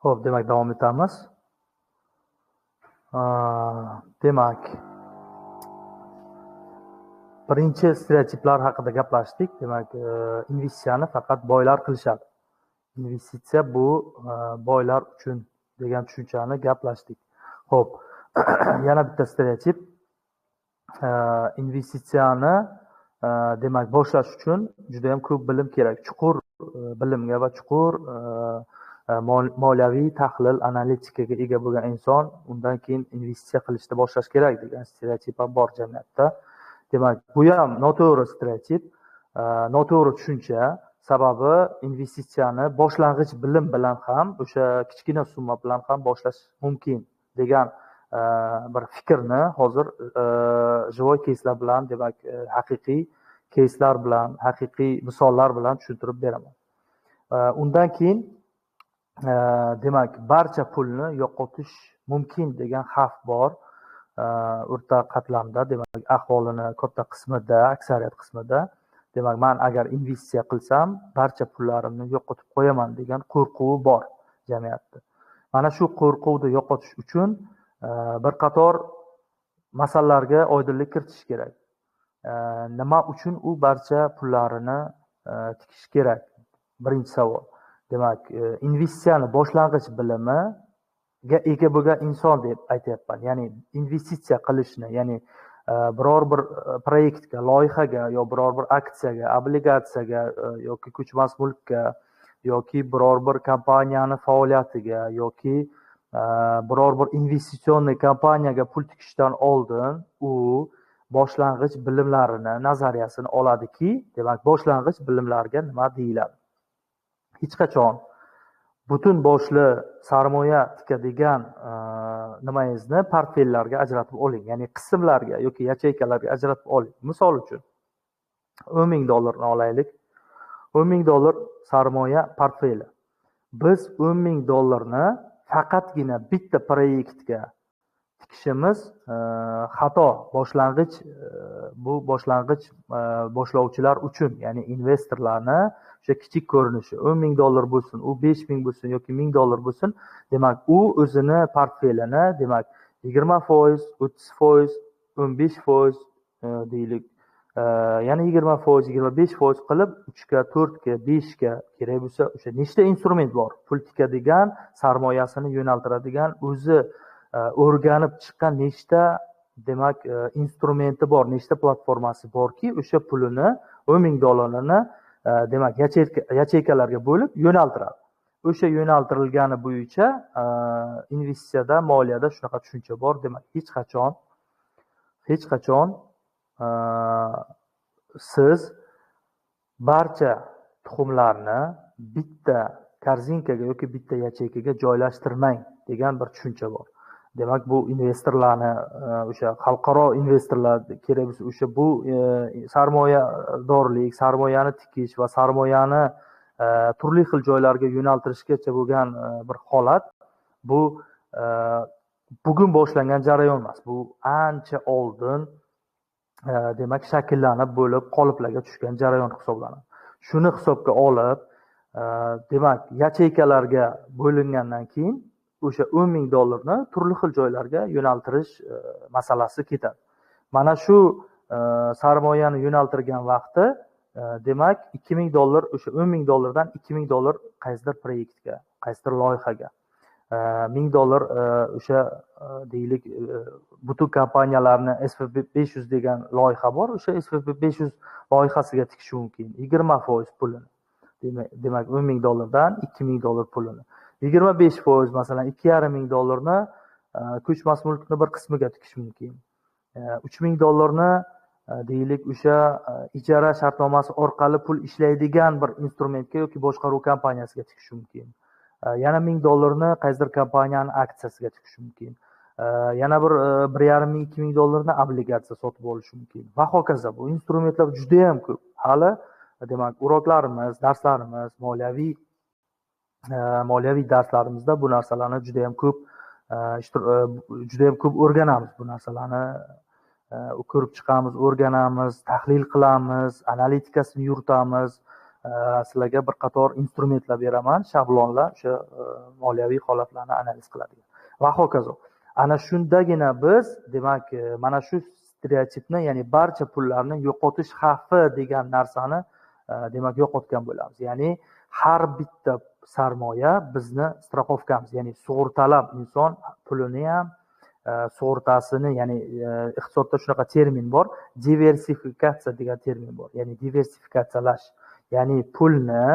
Xo'p, demak davom etamiz. Demak, birinchi stereotiplar haqida gaplashdik. Demak, investitsiyani faqat boylar qilishadi. Investitsiya bu boylar uchun degan tushunchani gaplashdik. Xo'p, yana bitta stereotip. Investitsiyani demak boshlash uchun juda ham ko'p bilim kerak. Chuqur bilimga va chuqur moliyaviy tahlil analitikaga ega bo'lgan inson undan keyin investitsiya qilishni boshlash kerak degan stereotip ham bor jamiyatda. Demak, bu ham noto'g'ri stereotip, noto'g'ri tushuncha. Sababi investitsiyani boshlang'ich bilim bilan ham, o'sha kichkina summa bilan ham boshlash mumkin degan bir fikrni hozir живой keyslar bilan, demak, haqiqiy keyslar bilan, haqiqiy misollar bilan tushuntirib beraman. Undan keyin demak, barcha pulni yo'qotish mumkin degan xavf bor. O'rta qatlamda, demak, ahvolini katta qismida, aksariyat qismida, demak, men agar investitsiya qilsam, barcha pullarimni yo'qotib qo'yaman degan qo'rquvi bor jamiyatda. Mana shu qo'rquvni yo'qotish uchun bir qator masalalarga oydinlik kiritish kerak. Nima uchun u barcha pullarini tikish kerak? Birinchi savol. Demak, investitsiyani boshlang'ich bilimiga ega bo'lgan inson deb aytyapman. Ya'ni investitsiya qilishni, ya'ni biror bir proyektga, loyihaga, yo biror bir aksiyaga, obligatsiyaga yoki ko'chmas mulkka yoki biror bir kompaniyani faoliyatiga yoki biror bir investitsion kompaniyaga pul tikishdan oldin u boshlang'ich bilimlarini, nazariyasini oladiki, demak, boshlang'ich bilimlarga nima deyiladi? Hech qachon butun boshli sarmoya tikadigan nimangizni portfellarga ajratib oling, ya'ni qismlarga yoki yacheykalarga ajratib oling. Misol uchun $10,000 olaylik. $10,000 sarmoya portfeli. Biz $10,000 faqatgina bitta proyektga tikishimiz xato. Boshlang'ich bu boshlang'ich boshlovchilar uchun, ya'ni investorlarni o'sha kichik ko'rinishi $10,000 bo'lsin, u $5,000 bo'lsin yoki $1,000 bo'lsin, demak, u o'zini portfelini, demak, 20%, 30%, 15% deylik, yana 20%, 25% qilib 3 ga, 4 ga, 5 ga kerak bo'lsa, o'sha nechta instrument bor? Pul tikadigan, sarmoyasini yo'naltiradigan, o'zi o'rganib chiqqan nechta, demak, instrumenti bor, nechta platformasi borki, o'sha pulini, $10,000ni demak, yacheykalarga bo'lib yo'naltiradi. O'sha yo'naltirilgani bo'yicha investitsiyada, moliyada shunaqa tushuncha bor. Demak, hech qachon siz barcha tuxumlarni bitta korzinkaga yoki bitta yacheykaga joylashtirmang degan bir tushuncha bor. Demak, bu investorlarni, o'sha xalqaro investorlar kerak bo'lsa, o'sha bu sarmoyadorlik, sarmoyani tikish va sarmoyani turli xil joylarga yo'naltirishgacha bo'lgan bir holat, bu bugun boshlangan jarayon emas. Bu ancha oldin demak, shakllanib bo'lib qoliplarga tushgan jarayon hisoblanadi. Shuni hisobga olib, demak, yacheykalarga bo'lingandan keyin o'sha $10,000ni turli xil joylarga yo'naltirish masalasi ketadi. Mana shu sarmoyani yo'naltirgan vaqti, demak, $2,000, o'sha $10,000dan $2,000 qaysidir proyektga, qaysidir loyihaga, $1,000 o'sha deylik, butun kompaniyalarni SFB 500 degan loyiha bor, o'sha SFB 500 loyihasiga tikish mumkin 20% pulini. Demak, $10,000dan $2,000 pulini. 25%, masalan, $2,500ni ko'chmas mulkni bir qismiga tikish mumkin. $3,000ni deylik, o'sha ijara shartnomasi orqali pul ishlaydigan bir instrumentga yoki boshqaruv kompaniyasiga tikish mumkin. Yana $1,000ni qaysidir kompaniyani aksiyasiga tikish mumkin. Yana bir $1,500-2,000ni obligatsiya sotib olish mumkin. Va hokazo. Bu instrumentlar juda ham ko'p. Hali, demak, uroklarimiz, darslarimiz, moliyaviy darslarimizda bu narsalarni juda ham ko'p o'rganamiz. Bu narsalarni ko'rib chiqamiz, o'rganamiz, tahlil qilamiz, analitikasini yuritamiz sizlarga bir qator instrumentlar beraman, shablonlar, o'sha moliyaviy holatlarni analiz qiladigan va hokazo. Ana shundagina biz, demak, mana shu stereotipni, ya'ni barcha pullarni yo'qotish xavfi degan narsani demak yo'qotgan bo'lamiz. Ya'ni har bitta sarmoya bizni strafovkamiz, ya'ni sug'urtalab inson pulini ham sug'urtasini, ya'ni iqtisodda shunaqa termin bor, diversifikatsiya degan termin bor, ya'ni diversifikatsiyalash, ya'ni pulni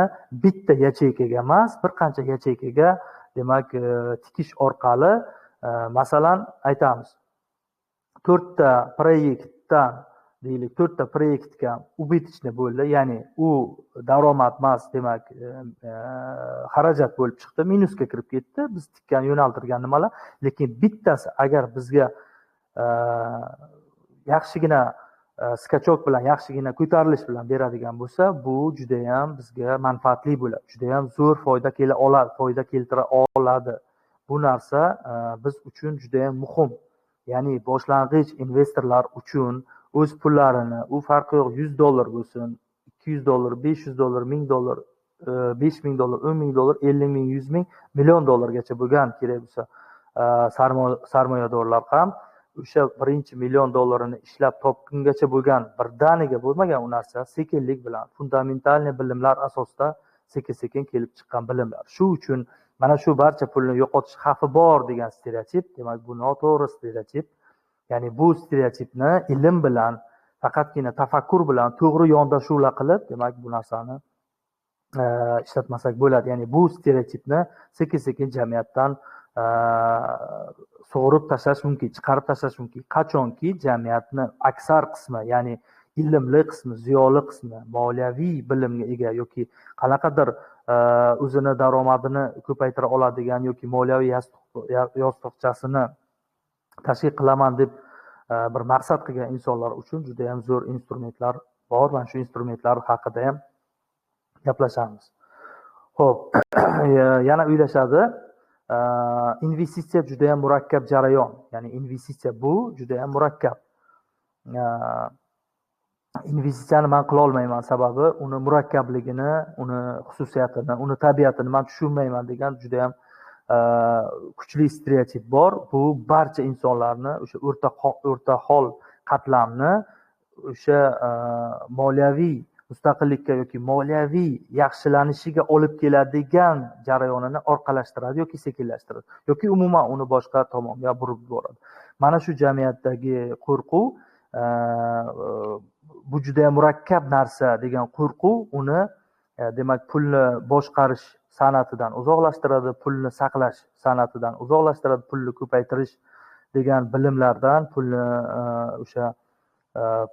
bitta yacheykaga emas, bir qancha yacheykaga demak tikish orqali, masalan aytamiz, 4 ta proyektdan deylik, 4 ta proyektga убыточный bo'ldi, ya'ni u daromad emas, demak xarajat bo'lib chiqdi, minusga kirib ketdi, biz tikkan yo'naltirgan nimalar, lekin bittasi agar bizga yaxshigina skachok bilan, yaxshigina ko'tarilish bilan beradigan bo'lsa, bu juda ham bizga manfaatli bo'ladi, juda ham zo'r foyda keltira oladi. Bu narsa biz uchun juda ham muhim. Ya'ni boshlang'ich investorlar uchun o'z pullarini, u farqi yo'q, $100 bo'lsin, $200, $500, $1000, $5000, $10000, $50000, $100,000, $1,000,000gacha bo'lgan kerak bo'lsa, sarmoyadorlar ham o'sha $1,000,000 ishlab topgungacha bo'lgan, birdaniga bo'lmagan u narsa, sekinlik bilan, fundamentalniy bilimlar asosida sekin-sekin kelib chiqqan bilimlar. Shu uchun mana shu barcha pulni yo'qotish xavfi bor degan stereotip, demak bu noto'g'ri stereotip. Ya'ni bu stereotipni ilm bilan, faqatgina tafakkur bilan to'g'ri yondashuvlar qilib, demak bu narsani ishlatmasak bo'ladi. Ya'ni bu stereotipni sekin-sekin jamiyatdan sug'urib tashlash mumkin, chiqarib tashlash mumkin. Qachonki jamiyatni aksar qismi, ya'ni ilmli qismi, ziyoli qismi, moliyaviy bilimga ega yoki qanaqadir o'zini daromadini ko'paytira oladigan yoki moliyaviy yostiqchasini tashkil qilaman deb bir maqsad qilgan insonlar uchun juda ham zo'r instrumentlar bor. Mana shu instrumentlar haqida ham gaplashamiz. Xo'p, yana o'ylashadi, investitsiya juda ham murakkab jarayon. Ya'ni investitsiya bu juda ham murakkab. Investitsiyani men qila olmayman, sababi uni murakkabligini, uni xususiyatini, uni tabiatini men tushunmayman degan juda ham kuchli stereotip bor. Bu barcha insonlarni o'sha o'rta hol qatlamni o'sha moliyaviy mustaqillikka yoki moliyaviy yaxshilanishiga olib keladigan jarayonini orqalashtiradi yoki sekinlashtiradi yoki umuman uni boshqa tomonga burib yuboradi. Mana shu jamiyatdagi qo'rquv, bu juda murakkab narsa degan qo'rquv uni demak pulni boshqarish san'atidan uzoqlashtiradi, pulni saqlash san'atidan uzoqlashtiradi, pulni ko'paytirish degan bilimlardan,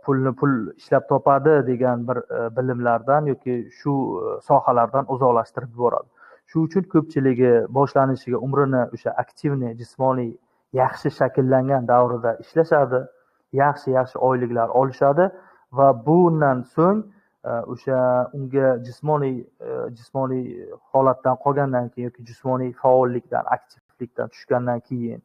pulni pul ishlab topadi degan bir bilimlardan yoki shu sohalardan uzoqlashtirib yuboradi. Shu uchun ko'pchiligi boshlanishiga umrini o'sha aktivniy, jismoniy, yaxshi shakllangan davrida ishlashadi, yaxshi oyliklar olishadi va bundan so'ng o'sha unga jismoniy holatdan qolgandan keyin yoki jismoniy faollikdan, aktivlikdan tushgandan keyin,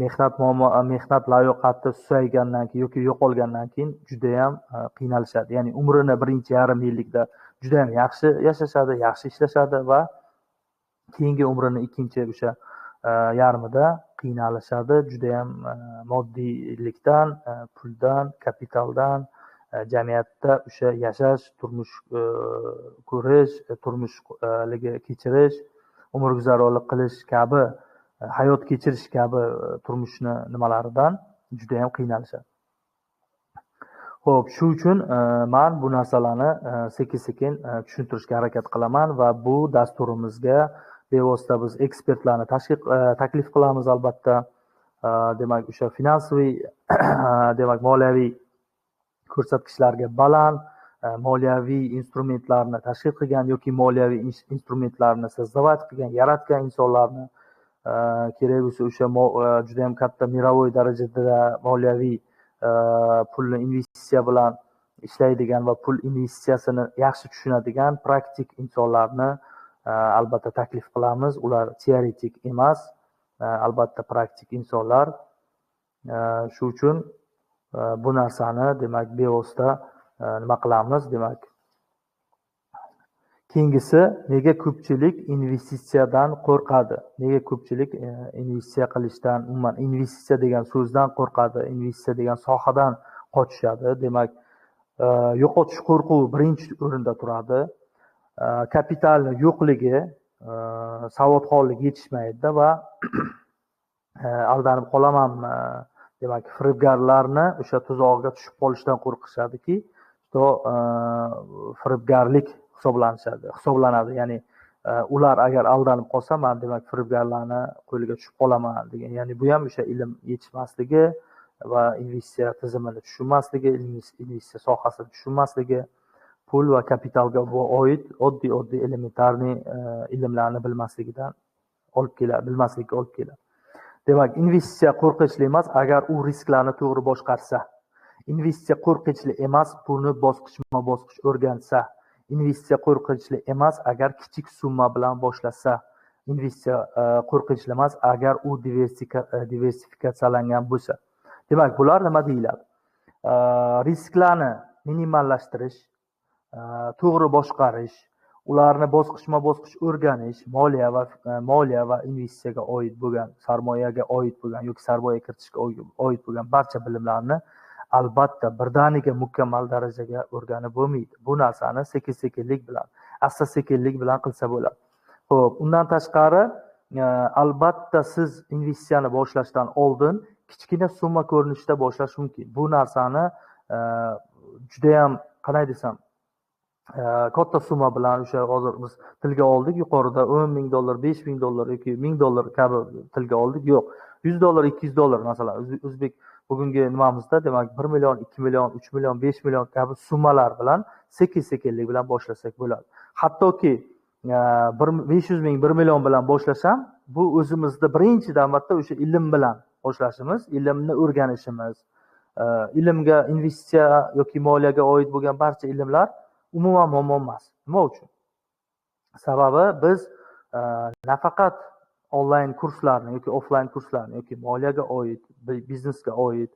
mehnat layoqati susaygandan keyin yoki yo'qolgandan keyin juda ham qiynalishadi. Ya'ni umrini birinchi yarim yillikda juda ham yaxshi yashashadi, yaxshi ishlashadi va keyingi umrini ikkinchi o'sha yarmida qiynalishadi. Juda ham moddiylikdan, puldan, kapitaldan, jamiyatda o'sha yashash, turmush ko'rish, turmushligi kechirish, umr guzaronlik qilish kabi, hayot kechirish kabi turmushni nimalaridan juda ham qiynalishadi. Xo'p, shu uchun men bu narsalarni sekin-sekin tushuntirishga harakat qilaman va bu dasturimizga bevosita biz ekspertlarni taklif qilamiz albatta. Demak, o'sha finansiy, demak, moliyaviy ko'rsatkichlarga baland, moliyaviy instrumentlarni tashkil qilgan yoki moliyaviy instrumentlarni sozdavать qilgan, yaratgan insonlarni, kerak bo'lsa o'sha juda ham katta mirovoy darajada moliyaviy pulni investitsiya bilan ishlaydigan va pul investitsiyasini yaxshi tushunadigan praktik insonlarni albatta taklif qilamiz. Ular teoretik emas, albatta praktik insonlar. Shu uchun bu narsani demak bevosita nima qilamiz, demak Keyingisi, nega ko'pchilik investitsiyadan qo'rqadi? Nega ko'pchilik investitsiya qilishdan, umuman investitsiya degan so'zdan qo'rqadi? Investitsiya degan sohadan qochishadi. Demak, yo'qotish qo'rquvi birinchi o'rinda turadi. Kapitalni yo'qligi, savodxonlik yetishmaydi va aldanib qolamanmi? Demak, firibgarlarni o'sha tuzog'iga tushib qolishdan qo'rqishadiki, firibgarlik hisoblanadi. Ya'ni ular agar aldanib qolsa, men demak firibgarlarni qo'liga tushib qolaman degan. Ya'ni bu ham o'sha ilm yetishmasligi va investitsiya tizimini tushunmasligi, investitsiya sohasini tushunmasligi, pul va kapitalga oid oddiy elementarniy ilmlarni bilmaslikka olib keladi. Demak, investitsiya qo'rqinchli emas agar u risklarni to'g'ri boshqarsa. Investitsiya qo'rqinchli emas, pulni bosqichma-bosqich o'rgansa. Investitsiya qo'rqinchli emas agar kichik summa bilan boshlasa. Investitsiya qo'rqinchli emas agar u diversifikatsiyalangan bo'lsa. Demak, bular nima deyiladi? Risklarni minimallashtirish, to'g'ri boshqarish, ularni bosqichma-bosqich o'rganish, moliya va investitsiyaga oid bo'lgan, sarmoyaga oid bo'lgan yoki sarmoya kiritishga oid bo'lgan barcha bilimlarni albatta birdaniga mukammal darajaga o'rganib bo'lmaydi. Bu narsani sekin-sekinlik bilan, asta-sekinlik bilan qilsa bo'ladi. Xo'p, undan tashqari, albatta siz investitsiyani boshlashdan oldin kichkina summa ko'rinishida boshlash mumkin. Bu narsani juda ham, qanday desam, katta summa bilan o'sha hozir biz tilga oldik, yuqorida $10,000, $5,000 yoki $1,000 kabi tilga oldik. Yo'q, $100, $200 masalan o'zbek bugungi nimamizda, demak 1 million, 2 million, 3 million, 5 million kabi summalar bilan sekin-sekinlik bilan boshlasak bo'ladi. Hattoki 500 ming, 1 million bilan boshlasham, bu o'zimizda birinchi navbatda o'sha ilm bilan boshlashimiz, ilmni o'rganishimiz, ilmga investitsiya yoki moliyaga oid bo'lgan barcha ilmlar umuman muammo emas. Nima uchun? Sababi biz nafaqat onlayn kurslarni yoki offlayn kurslarni yoki moliyaga oid, biznesga oid,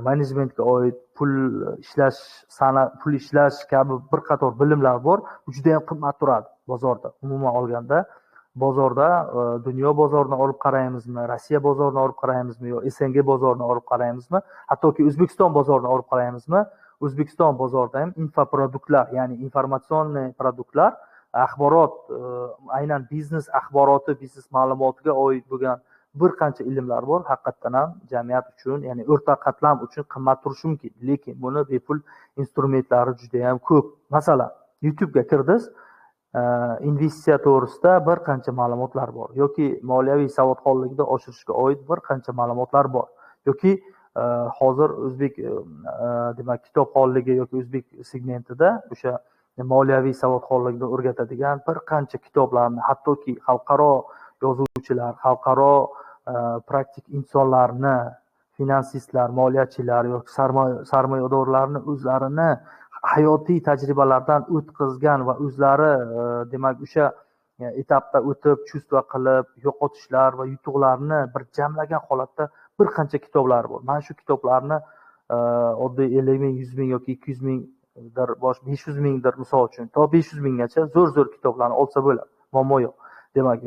menejmentga oid, pul ishlash kabi bir qator bilimlar bor. Bu juda ham qimmat turadi bozorda. Umuman olganda, bozorda dunyo bozorini olib qaraymizmi, Rossiya bozorini olib qaraymizmi, yo SNG bozorini olib qaraymizmi, hattoki O'zbekiston bozorini olib qaraymizmi, O'zbekiston bozorida ham infoproduktlar, ya'ni informatsion produktlar, axborot, aynan biznes axboroti, biznes ma'lumotiga oid bo'lgan bir qancha ilmlar bor. Haqiqatan ham jamiyat uchun, ya'ni o'rta qatlam uchun qimmat turishi mumkin, lekin buni bepul instrumentlari juda ham ko'p. Masalan, YouTube'ga kirdiz, investitsiya to'g'risida bir qancha ma'lumotlar bor, yoki moliyaviy savodxonlikni oshirishga oid bir qancha ma'lumotlar bor, yoki hozir o'zbek demak kitobxonligi yoki o'zbek segmentida o'sha moliyaviy savodxonlikni o'rgatadigan bir qancha kitoblarni, hattoki xalqaro yozuvchilar, xalqaro praktik insonlarni, finansistlar, moliyachilar yoki sarmoyadorlarni o'zlarini hayotiy tajribalardan o'tkazgan va o'zlari demak o'sha etapda o'tib, chuvstva qilib, yo'qotishlar va yutuqlarni bir jamlagan holatda bir qancha kitoblar bor. Mana shu kitoblarni oddiy 50 ming, 100 ming yoki 200 mingdir, 500 mingdir misol uchun, to 500 minggacha zo'r kitoblarni olsa bo'ladi. Muammo yo'q. Demak,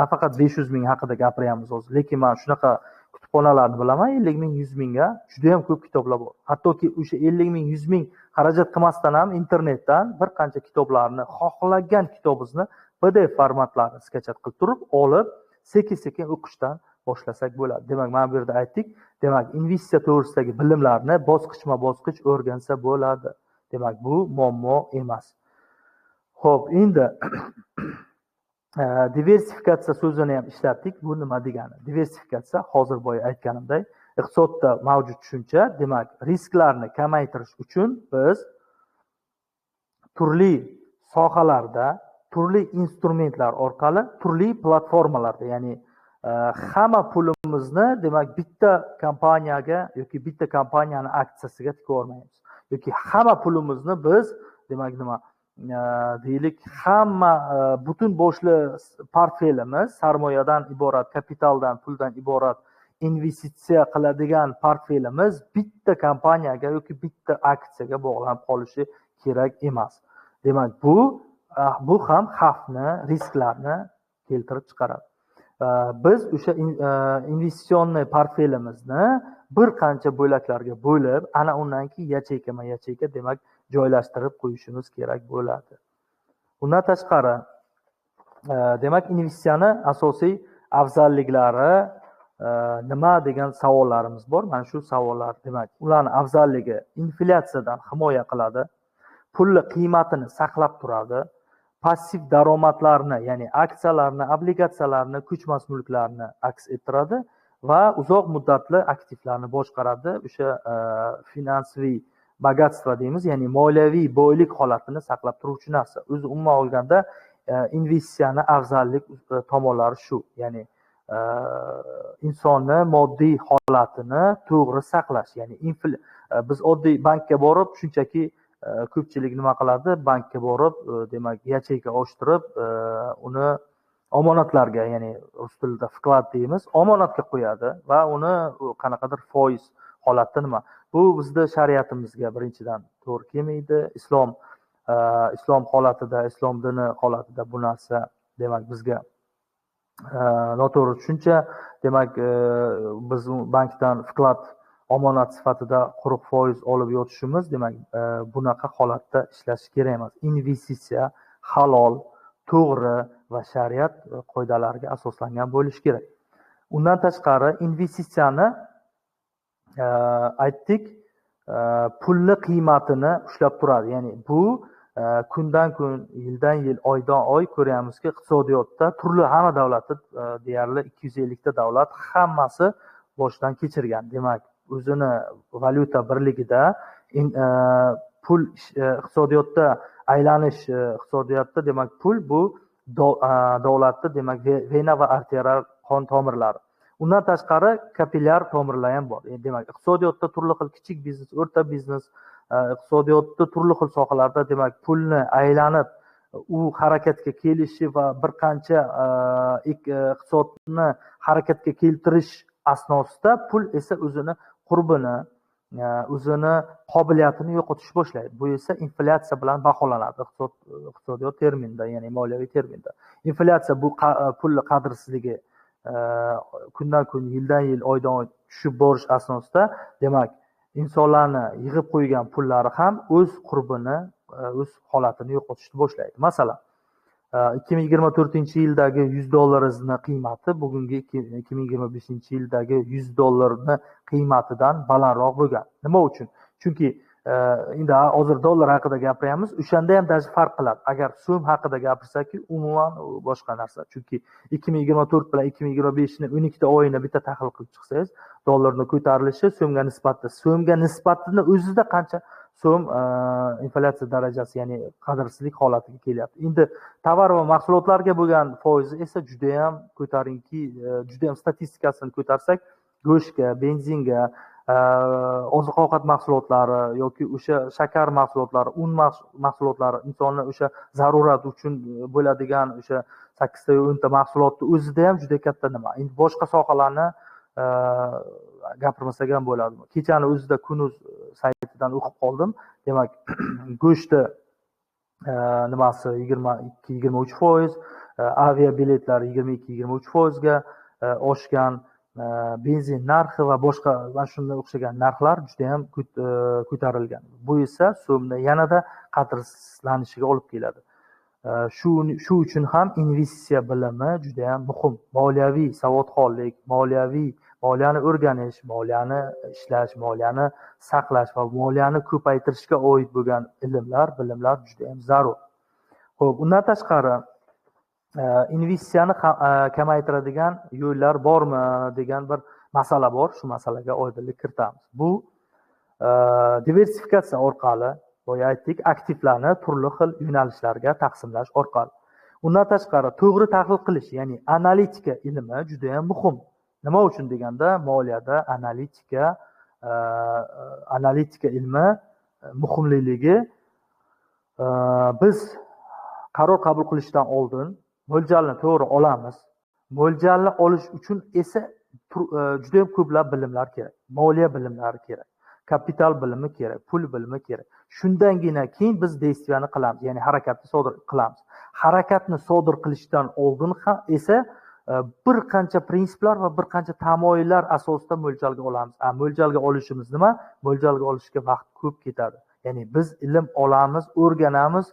nafaqat 500 ming haqida gapiryapmiz hozir, lekin men shunaqa kutubxonalarni bilaman, 50 ming, 100 mingga juda ham ko'p kitoblar bor. Hattoki o'sha 50 ming, 100 ming xarajat qilmasdan ham internetdan bir qancha kitoblarni, xohlagan kitobingizni PDF formatlarida skachat qilib turib, olib, sekin-sekin o'qishdan boshlasak bo'ladi. Demak, mana bu yerda aytdik. Demak, investitsiya to'g'risidagi bilimlarni bosqichma-bosqich o'rgansa bo'ladi. Demak, bu muammo emas. Xo'p, endi diversifikatsiya so'zini ham ishlatdik. Bu nima degani? Diversifikatsiya hozir boya aytganimdek, iqtisodda mavjud tushuncha. Demak, risklarni kamaytirish uchun biz turli sohalarda, turli instrumentlar orqali, turli platformalarda, ya'ni hamma pulimizni demak bitta kompaniyaga yoki bitta kompaniyani aksiyasiga tikib olmaymiz. Yoki hamma pulimizni biz demak nima deylik, hamma butun boshli portfelimiz sarmoyadan iborat, kapitaldan, puldan iborat investitsiya qiladigan portfelimiz bitta kompaniyaga yoki bitta aksiyaga bog'lanib qolishi kerak emas. Demak, bu bu ham xavfni, risklarni keltirib chiqaradi. Biz o'sha investitsion portfelimizni bir qancha bo'laklarga bo'lib, ana undan keyin yacheyka demak joylashtirib qo'yishimiz kerak bo'ladi. Bundan tashqari, demak investitsiyani asosiy afzalliklari nima degan savollarimiz bor. Mana shu savollar, demak, ularning afzalligi inflyatsiyadan himoya qiladi, pulni qiymatini saqlab turadi, passiv daromadlarni, ya'ni aksiyalarni, obligatsiyalarni, ko'chmas mulklarni aks ettiradi va uzoq muddatli aktivlarni boshqaradi. O'sha finansiy bogatство deymiz, ya'ni moliyaviy boylik holatini saqlab turuvchi narsa. O'zi umuman olganda investitsiyani afzallik tomonlari shu, ya'ni insonni moddiy holatini to'g'ri saqlash, ya'ni biz oddiy bankka borib shunchaki ko'pchilik nima qiladi? Bankka borib, demak, yacheyka ochtirib, uni omonatlarga, ya'ni rus tilida vklad deymiz, omonatga qo'yadi va uni qanaqadir foiz holatda nima. Bu bizda shariatimizga birinchidan to'g'ri kelmaydi. Islom holatida, islom dini holatida bu narsa, demak, bizga noto'g'ri tushuncha. Demak, biz bankdan vklad omonat sifatida quruq foiz olib yotishimiz, demak, bunaqa holatda ishlashi kerak emas. Investitsiya halol, to'g'ri va shariat qoidalariga asoslangan bo'lishi kerak. Undan tashqari, investitsiyani aytdik, pulni qiymatini ushlab turadi. Ya'ni bu kundan kun, yildan yil, oydan oy ko'ryapmizki, iqtisodiyotda turli hamma davlatda deyarli 250 ta davlat hammasi boshdan kechirgan. Demak, o'zini valyuta birligida pul iqtisodiyotda aylanish, iqtisodiyotda demak pul bu davlatda demak vena va arterial qon tomirlari. Undan tashqari kapillyar tomirlar ham bor. Demak, iqtisodiyotda turli xil kichik biznes, o'rta biznes, iqtisodiyotda turli xil sohalarda demak pulni aylanib, u harakatga kelishi va bir qancha iqtisodni harakatga keltirish asnosida pul esa o'zini qurbini, o'zini qobiliyatini yo'qotish boshlaydi. Bu esa inflyatsiya bilan baholanadi iqtisodiyot terminida, ya'ni moliyaviy terminda. Inflyatsiya bu pulni qadrsizligi kundan kun, yildan yil, oydan oy tushib borish asnosida, demak, insonlarni yig'ib qo'ygan pullari ham o'z qurbini, o'z holatini yo'qotishni boshlaydi. Masalan, 2024-yildagi $100 qiymati bugungi 2025-yildagi $100 qiymatidan balandroq bo'lgan. Nima uchun? Chunki endi hozir dollar haqida gapiryapmiz, o'shanda ham даже farq qiladi. Agar so'm haqida gapirsakki, umuman boshqa narsa. Chunki 2024 bilan 2025 ni 12 ta oyini bitta tahlil qilib chiqsangiz, dollarning ko'tarilishi so'mga nisbatini o'zida qancha so'm inflyatsiya darajasi, ya'ni qadrsizlik holatiga kelyapti. Endi tovar va mahsulotlarga bo'lgan foizi esa juda ham ko'tarinki, juda ham statistikasini ko'tarsak, go'shtga, benzinga, oziq-ovqat mahsulotlari yoki o'sha shakar mahsulotlari, un mahsulotlari, insonni o'sha zarurat uchun bo'ladigan o'sha 8 ta 10 ta mahsulotni o'zida ham juda katta nima. Endi boshqa sohalarni gapirmasak ham bo'ladi. Kechani o'zida Kunuz saytidan o'qib qoldim. Demak, go'shtni nimasi 22-23%, aviabiletlar 22-23% ga oshgan, benzin narxi va boshqa mana shunga o'xshagan narxlar juda ham ko'tarilgan. Bu esa so'mni yanada qadrsizlanishiga olib keladi. Shu uchun ham investitsiya bilimi juda ham muhim. Moliyaviy savodxonlik, moliyani o'rganish, moliyani ishlash, moliyani saqlash va moliyani ko'paytirishga oid bo'lgan bilimlar juda ham zarur. Xo'p, undan tashqari investitsiyani kamaytiradigan yo'llar bormi degan bir masala bor. Shu masalaga oydinlik kiritamiz. Bu diversifikatsiya orqali, boya aytdik, aktivlarni turli xil yo'nalishlarga taqsimlash orqali. Undan tashqari to'g'ri tahlil qilish, ya'ni analitika ilmi juda ham muhim. Nima uchun deganda, moliyada analitika ilmi muhimligi, biz qaror qabul qilishdan oldin mo'ljalni to'g'ri olamiz. Mo'ljalni olish uchun esa juda ham ko'plab bilimlar kerak. Moliya bilimlari kerak. kapital bilimi kerak, pul bilimi kerak. Shundangina keyin biz действияni qilamiz, ya'ni harakatni sodir qilamiz. Harakatni sodir qilishdan oldin ham esa bir qancha prinsiplar va bir qancha tamoyillar asosida mo'ljalga olamiz. Mo'ljalga olishimiz nima? Mo'ljalga olishga vaqt ko'p ketadi. Ya'ni biz ilm olamiz, o'rganamiz,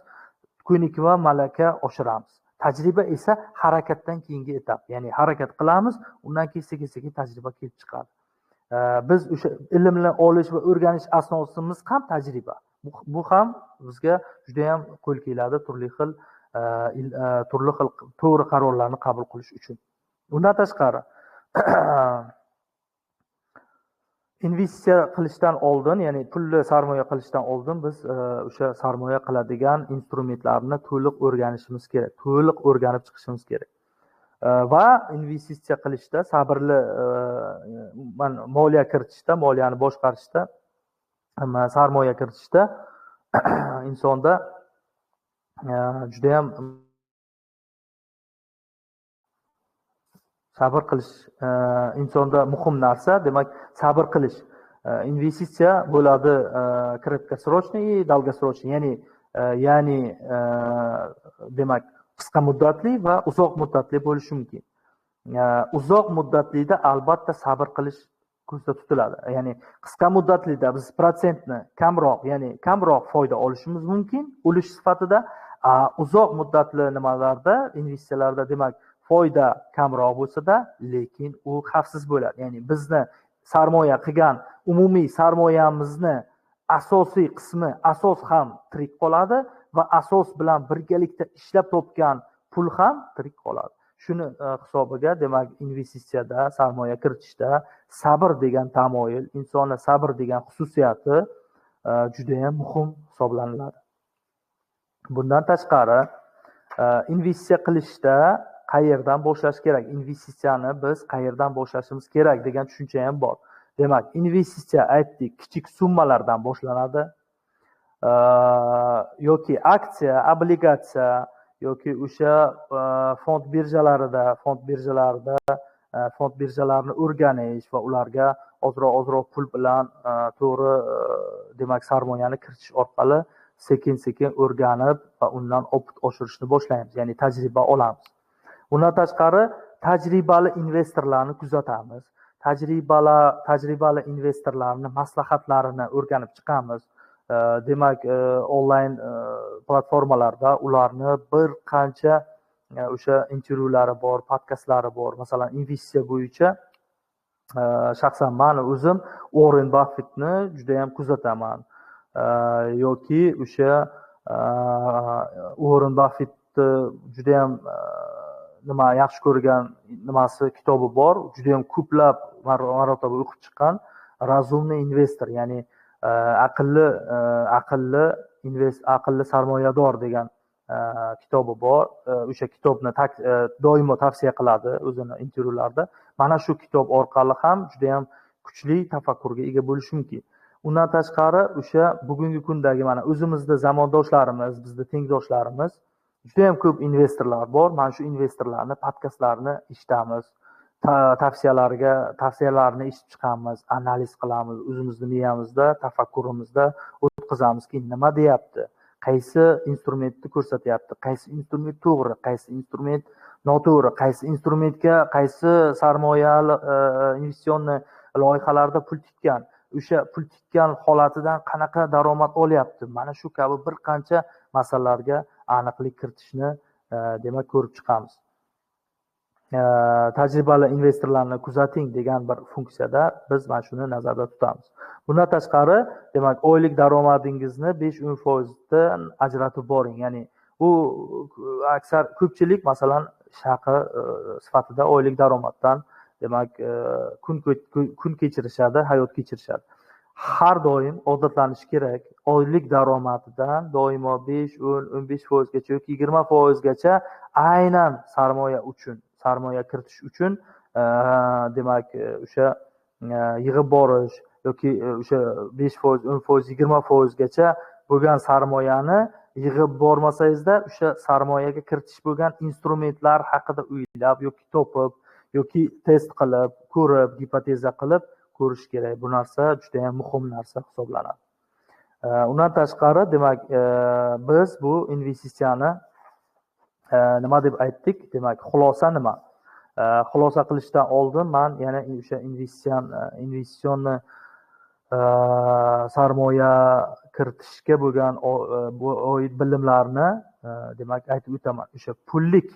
ko'nikma, malaka oshiramiz. Tajriba esa harakatdan keyingi etap. Ya'ni harakat qilamiz, undan keyin sekin-sekin tajriba kelib chiqadi. Biz o'sha ilmni olish va o'rganish asosimiz ham tajriba. Bu ham bizga juda ham qo'l keladi turli xil to'g'ri qarorlarni qabul qilish uchun. Undan tashqari investitsiya qilishdan oldin, ya'ni pulni sarmoya qilishdan oldin biz o'sha sarmoya qiladigan instrumentlarni to'liq o'rganishimiz kerak, to'liq o'rganib chiqishimiz kerak. Va investitsiya qilishda sabrli moliya kiritishda, moliyani boshqarishda, sarmoya kiritishda insonda juda ham sabr qilish insonda muhim narsa. Demak, sabr qilish. Investitsiya bo'ladi краткосрочный и долгосрочный, ya'ni demak qisqa muddatli va uzoq muddatli bo'lishi mumkin. Uzoq muddatlida albatta sabr qilish ko'zda tutiladi. Ya'ni qisqa muddatlida biz protsentni kamroq, ya'ni kamroq foyda olishimiz mumkin ulush sifatida. Uzoq muddatli nimalarda, investitsiyalarda demak foyda kamroq bo'lsa-da, lekin u xavfsiz bo'ladi. Ya'ni bizni sarmoya qilgan umumiy sarmoyamizni asosiy qismi, asos ham tirik qoladi va asos bilan birgalikda ishlab topgan pul ham tirik qoladi. Shuni hisobiga demak investitsiyada, sarmoya kiritishda sabr degan tamoyil, insonning sabr degan xususiyati juda ham muhim hisoblanadi. Bundan tashqari investitsiya qilishda qayerdan boshlash kerak? Investitsiyani biz qayerdan boshlashimiz kerak degan tushuncha ham bor. Demak, investitsiya aytdik, kichik summalardan boshlanadi. Yoki aksiya, obligatsiya yoki o'sha fond birjalarini o'rganish va ularga ozroq pul bilan to'g'ri demak sarmoyani kiritish orqali sekin-sekin o'rganib va undan opit oshirishni boshlaymiz, ya'ni tajriba olamiz. Undan tashqari tajribali investorlarni kuzatamiz. Tajribali investorlarning maslahatlarini o'rganib chiqamiz. Demak, onlayn platformalarda ularni bir qancha o'sha intervyulari bor, podkastlari bor. Masalan, investitsiya bo'yicha shaxsan men o'zim Warren Buffettni juda ham kuzataman. Yoki o'sha Warren Buffettni juda ham yaxshi ko'rgan kitobi bor, juda ham ko'plab marotaba o'qib chiqqan Razumniy investor, ya'ni aqlli sarmoyador degan kitobi bor. O'sha kitobni doimo tavsiya qiladi o'zini intervyularida. Mana shu kitob orqali ham juda ham kuchli tafakkurga ega bo'lish mumkin. Undan tashqari o'sha bugungi kundagi mana o'zimizda zamondoshlarimiz, bizda tengdoshlarimiz juda ham ko'p investorlar bor. Mana shu investorlarni podkastlarini eshitamiz, tavsiyalarini eshitib chiqamiz, analiz qilamiz, o'zimizni miyamizda, tafakkurimizda o'tkazamizki, nima deyapti, qaysi instrumentni ko'rsatyapti, qaysi instrument to'g'ri, qaysi instrument noto'g'ri, qaysi instrumentga qaysi sarmoya investitsion loyihalarda pul tikkan, o'sha pul tikkan holatidan qanaqa daromad olyapti. Mana shu kabi bir qancha masalalarga aniqlik kiritishni demak ko'rib chiqamiz. Tajribali investorlarni kuzating degan bir funksiyada biz mana shuni nazarda tutamiz. Bundan tashqari, demak, oylik daromadingizni 5-10% dan ajratib boring. Ya'ni u ko'pchilik masalan shaqi sifatida oylik daromaddan demak kun kechirishadi, hayot kechirishadi. Har doim odatlanish kerak. Oylik daromadidan doimo 5-10-15% gacha yoki 20% gacha aynan sarmoya kiritish uchun demak o'sha yig'ib borish yoki o'sha 5%, 10%, 20% gacha bo'lgan sarmoyani yig'ib bormasangizda o'sha sarmoyaga kiritish bo'lgan instrumentlar haqida o'ylab yoki topib yoki test qilib, ko'rib, gipoteza qilib ko'rish kerak. Bu narsa juda ham muhim narsa hisoblanadi. Undan tashqari, demak, biz bu investitsiyani nima deb aytdik? Demak, xulosa nima? Xulosa qilishdan oldin men yana o'sha investitsionni sarmoya kiritishga bo'lgan oid bilimlarni demak aytib o'taman. O'sha pullik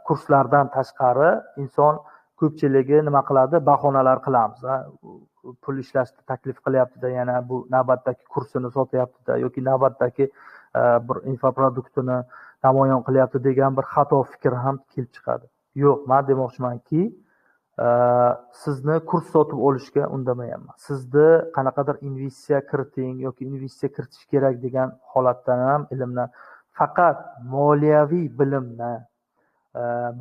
kurslardan tashqari inson ko'pchiligi nima qiladi? Bahonalar qilamiz. Pul ishlashni taklif qilyapti-da, yana bu navbatdagi kursini sotyapti-da yoki navbatdagi bir infoproduktini namoyon qilyapti degan bir xato fikr ham kelib chiqadi. Yo'q, men demoqchimanki, sizni kurs sotib olishga undamayapman. Sizni qanaqadir investitsiya kiriting yoki investitsiya kiritish kerak degan holatdan ham ilmdan faqat moliyaviy bilimni,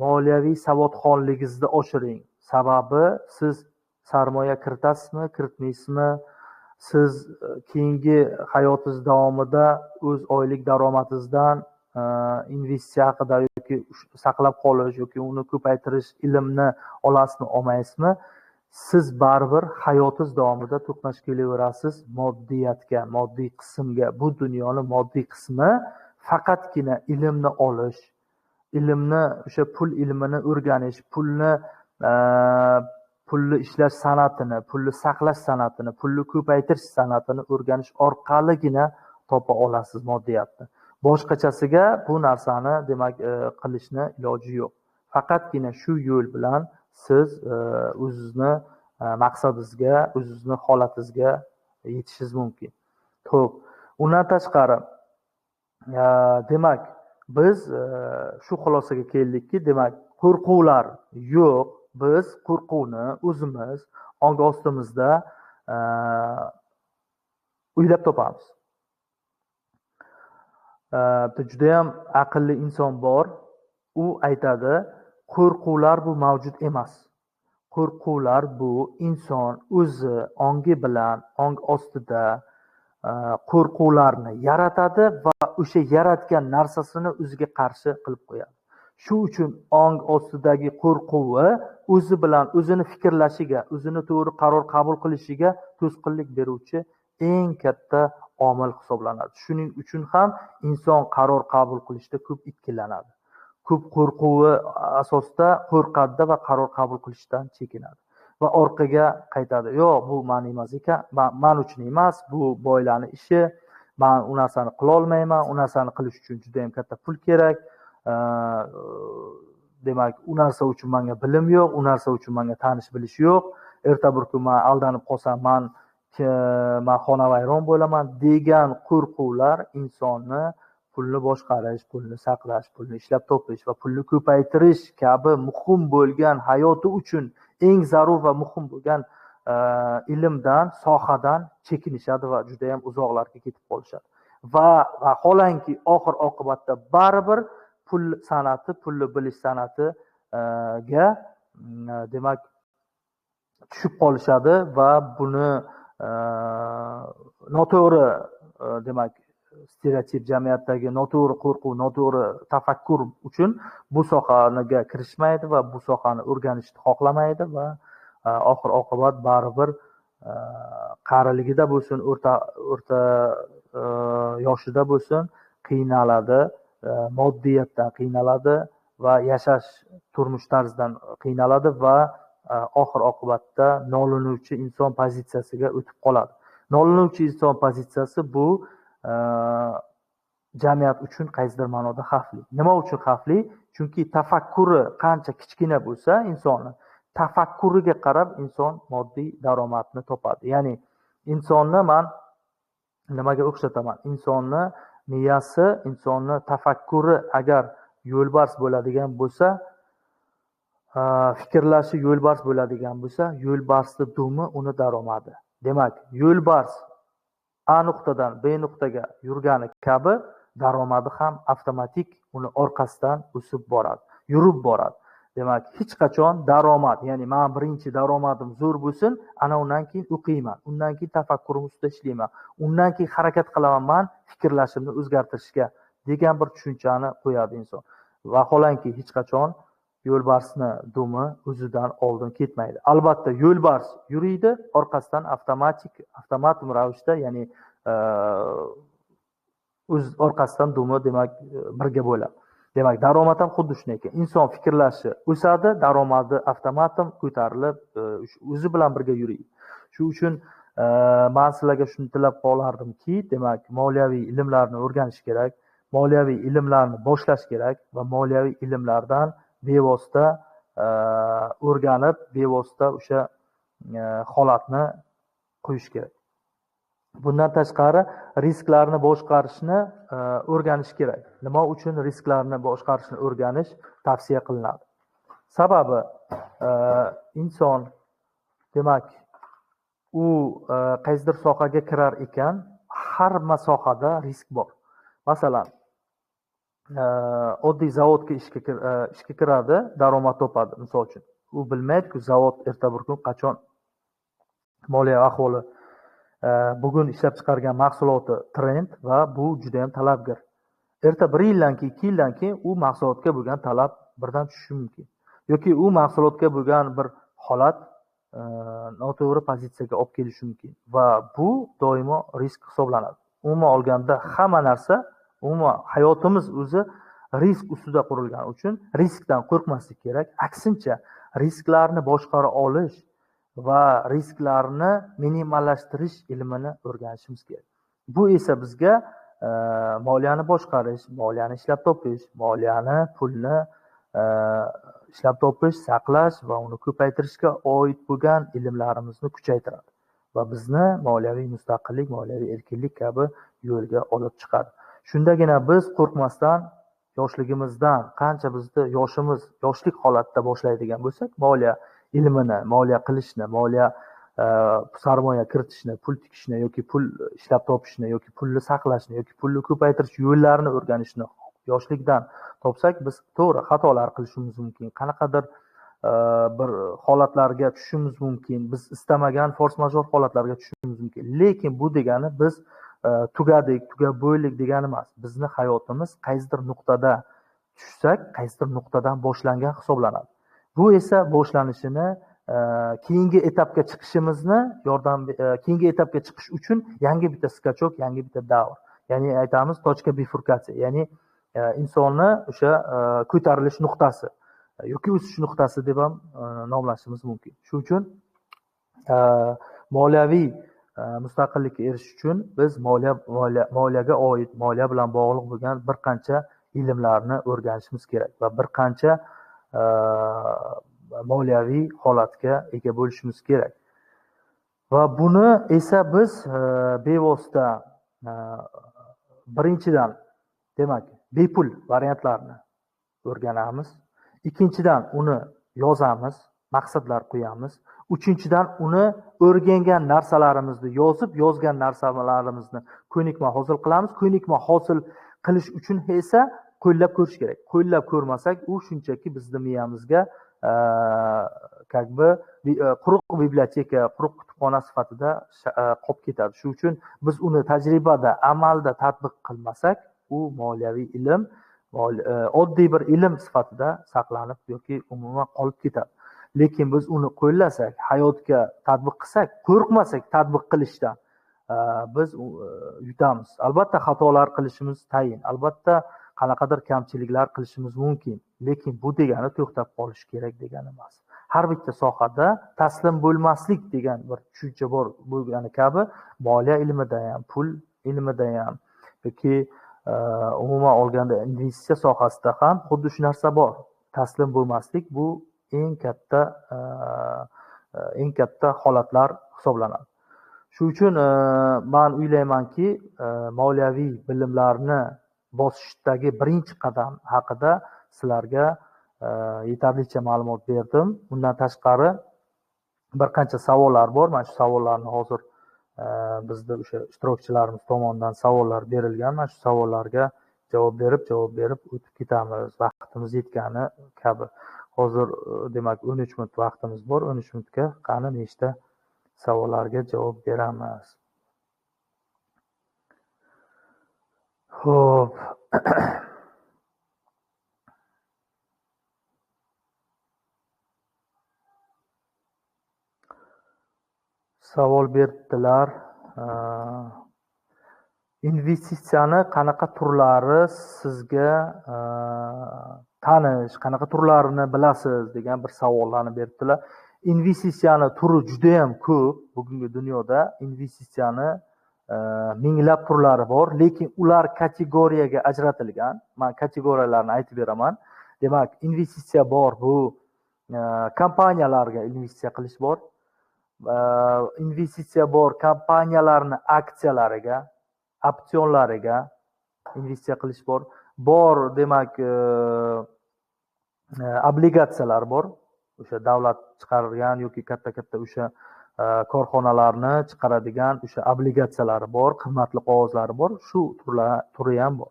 moliyaviy savodxonligingizni oshiring. Sababi siz sarmoya kiritasizmi, kiritmaysizmi? Siz keyingi hayotingiz davomida o'z oylik daromadingizdan investitsiya haqida yoki saqlab qolish yoki uni ko'paytirish ilmni olasizmi, olmaysizmi? Siz baribir hayotingiz davomida to'qnash kelaverasiz moddiyatga, moddiy qismga. Bu dunyoni moddiy qismi faqatgina ilmni olish, ilmni, o'sha pul ilmini o'rganish, pulni ishlash san'atini, pulni saqlash san'atini, pulni ko'paytirish san'atini o'rganish orqaligina topa olasiz moddiyatni. Boshqachasiga bu narsani demak qilishni iloji yo'q. Faqatgina shu yo'l bilan siz o'zingizni maqsadingizga, o'zingizni holatingizga yetishingiz mumkin. Xo'p, undan tashqari demak biz shu xulosaga keldikki, demak qo'rquvlar yo'q. Biz qo'rquvni o'zimiz ong ostimizda o'ylab topamiz. Juda ham aqlli inson bor. U aytadi, qo'rquvlar bu mavjud emas. Qo'rquvlar bu inson o'zi ongi bilan ong ostida qo'rquvlarni yaratadi va o'sha yaratgan narsasini o'ziga qarshi qilib qo'yadi. Shu uchun ong ostidagi qo'rquvi o'zi bilan o'zini fikrlashiga, o'zini to'g'ri qaror qabul qilishiga to'sqinlik beruvchi eng katta omil hisoblanadi. Shuning uchun ham inson qaror qabul qilishda ko'p ikkilanadi. Ko'p qo'rquvi asosida qo'rqadi va qaror qabul qilishdan chekinadi. Va orqaga qaytadi. Yo'q, bu men emas ekan, men uchun emas, bu boylarning ishi. Men u narsani qila olmayman, u narsani qilish uchun juda ham katta pul kerak. Demak, u narsa uchun menga bilim yo'q, u narsa uchun menga tanish bilish yo'q. Erta bir kun men aldanib qolsam, men xonavayron bo'laman degan qo'rquvlar insonni pulni boshqarish, pulni saqlash, pulni ishlab topish va pulni ko'paytirish kabi muhim bo'lgan hayoti uchun eng zarur va muhim bo'lgan ilmdan, sohadan chekinishadi va juda ham uzoqlarga ketib qolishadi. Va vaholanki oxir oqibatda baribir pul san'ati, pulni bilish san'atiga demak tushib qolishadi va buni noto'g'ri demak stereotip jamiyatdagi noto'g'ri qo'rquv, noto'g'ri tafakkur uchun bu sohaga kirishmaydi va bu sohani o'rganishni xohlamaydi va oxir oqibat baribir qariligida bo'lsin, o'rta yoshida bo'lsin qiynaladi, moddiyatdan qiynaladi va yashash turmush tarzidan qiynaladi va oxir oqibatda nolinuvchi inson pozitsiyasiga o'tib qoladi. Nolinuvchi inson pozitsiyasi bu jamiyat uchun qaysidir ma'noda xavfli. Nima uchun xavfli? Chunki tafakkuri qancha kichkina bo'lsa, insonni tafakkuriga qarab inson moddiy daromadni topadi. Ya'ni insonni men nimaga o'xshataman? Insonni miyasi, insonni tafakkuri agar yo'lbars bo'ladigan bo'lsa, fikrlashi yo'lbars bo'ladigan bo'lsa, yo'lbarsning dumi uni daromadi. Demak, yo'lbars A nuqtadan B nuqtaga yurgani kabi daromadi ham avtomatik uni orqasidan o'sib boradi, yurib boradi. Demak, hech qachon daromad, ya'ni men birinchi daromadim zo'r bo'lsin, ana undan keyin o'qiyman, undan keyin tafakkurim ustida ishlayman, undan keyin harakat qilaman men fikrlashimni o'zgartirishga degan bir tushunchani qo'yadi inson. Vaholanki hech qachon yo'lbarsni dumi o'zidan oldin ketmaydi. Albatta, yo'lbars yuriydi, orqasidan avtomatik ravishda, ya'ni o'z orqasidan dumi demak birga bo'ladi. Demak, daromad ham xuddi shunday ekan. Inson fikrlashi o'sadi, daromadi avtomatim ko'tarilib, o'zi bilan birga yuriydi. Shu uchun men sizlarga shuni tilab qolardimki, demak, moliyaviy ilmlarni o'rganish kerak, moliyaviy ilmlarni boshlash kerak va moliyaviy ilmlardan bevosita o'rganib, bevosita o'sha holatni qo'yish kerak. Bundan tashqari risklarni boshqarishni o'rganish kerak. Nima uchun risklarni boshqarishni o'rganish tavsiya qilinadi? Sababi inson demak u qaysidir sohaga kirar ekan, hamma sohada risk bor. Masalan, oddiy zavodga ishga kiradi, daromad topadi, misol uchun. U bilmaydi-ku, zavod erta bir kun qachon moliyaviy ahvoli bugun ishlab chiqargan mahsuloti trend va bu juda ham talabgir. Erta 1 yildan keyin, 2 yildan keyin u mahsulotga bo'lgan talab birdan tushishi mumkin. Yoki u mahsulotga bo'lgan bir holat noto'g'ri pozitsiyaga olib kelishi mumkin va bu doimo risk hisoblanadi. Umuman olganda hamma narsa, umuman hayotimiz o'zi risk ustida qurilgani uchun riskdan qo'rqmaslik kerak. Aksincha, risklarni boshqara olish va risklarni minimallashtirish ilmini o'rganishimiz kerak. Bu esa bizga moliyani boshqarish, moliyani ishlab topish, moliyani, pulni ishlab topish, saqlash va uni ko'paytirishga oid bo'lgan ilmlarimizni kuchaytiradi va bizni moliyaviy mustaqillik, moliyaviy erkinlik kabi yo'lga olib chiqadi. Shundagina biz qo'rqmasdan yoshligimizdan, qancha bizni yoshlik holatida boshlaydigan bo'lsak, moliya ilmini, moliya qilishni, moliya sarmoya kiritishni, pul tikishni yoki pul ishlab topishni yoki pulni saqlashni yoki pulni ko'paytirish yo'llarini o'rganishni yoshlikdan topsak, biz to'g'ri xatolar qilishimiz mumkin. Qanaqadir bir holatlarga tushishimiz mumkin. Biz istamagan fors-major holatlarga tushishimiz mumkin. Lekin bu degani biz tugadik, tugab bo'ldik degani emas. Bizni hayotimiz qaysidir nuqtada tushsak, qaysidir nuqtadan boshlangan hisoblanadi. Bu esa boshlanishini keyingi etapga chiqishimizni keyingi etapga chiqish uchun yangi bitta skachok, yangi bitta davr. Ya'ni aytamiz tochka bifurkatsiya, ya'ni insonni o'sha ko'tarilish nuqtasi yoki o'sish nuqtasi deb ham nomlashimiz mumkin. Shuning uchun moliyaviy mustaqillikka erishish uchun biz moliyaga oid, moliya bilan bog'liq bo'lgan bir qancha ilmlarni o'rganishimiz kerak va bir qancha moliyaviy holatga ega bo'lishimiz kerak. Va buni esa biz bevosita birinchidan demak bepul variantlarni o'rganamiz. Ikkinchidan uni yozamiz, maqsadlar qo'yamiz. Uchinchidan uni o'rgangan narsalarimizni yozgan narsalarimizni ko'nikma hosil qilamiz. Ko'nikma hosil qilish uchun esa qo'llab ko'rish kerak. Qo'llab ko'rmasak, u shunchaki bizni miyamizga quruq biblioteka, quruq kutubxona sifatida qolib ketadi. Shuning uchun biz uni tajribada, amalda tatbiq qilmasak, u moliyaviy ilm oddiy bir ilm sifatida saqlanib yoki umuman qolib ketadi. Lekin biz uni qo'llasak, hayotga tatbiq qilsak, qo'rqmasak tatbiq qilishdan, biz yutamiz. Albatta xatolar qilishimiz tayin. Albatta qanaqadir kamchiliklar qilishimiz mumkin. Lekin bu degani to'xtab qolish kerak degani emas. Har bitta sohada taslim bo'lmaslik degan bir tushuncha bor bo'lgani kabi, moliya ilmida ham, pul ilmida ham yoki umuman olganda investitsiya sohasida ham xuddi shu narsa bor. Taslim bo'lmaslik bu eng katta holatlar hisoblanadi. Shuning uchun men o'ylaymanki, moliyaviy bilimlarni bosishdagi birinchi qadam haqida sizlarga yetarlicha ma'lumot berdim. Bundan tashqari bir qancha savollar bor. Mana shu savollarni hozir bizda o'sha ishtirokchilarimiz tomonidan savollar berilgan. Mana shu savollarga javob berib o'tib ketamiz. Vaqtimiz yetgani kabi. Hozir demak 13 minut vaqtimiz bor. 13 minutga qani nechta savollarga javob beramiz. Xo'p. savol berdilar. Investitsiyani qanaqa turlari sizga tanish, qanaqa turlarini bilasiz degan bir savollarni berdilar. Investitsiyani turi juda ham ko'p. Bugungi dunyoda investitsiyani minglab turlari bor, lekin ular kategoriyaga ajratilgan. Men kategoriyalarni aytib beraman. Demak, investitsiya bor, bu kompaniyalarga investitsiya qilish bor. Investitsiya bor kompaniyalarning aksiyalariga, opsionlariga investitsiya qilish bor. Bor, demak, obligatsiyalar bor. O'sha davlat chiqargan yoki katta-katta o'sha korxonalarni chiqaradigan o'sha obligatsiyalari bor, qimmatli qog'ozlari bor. Shu turi ham bor.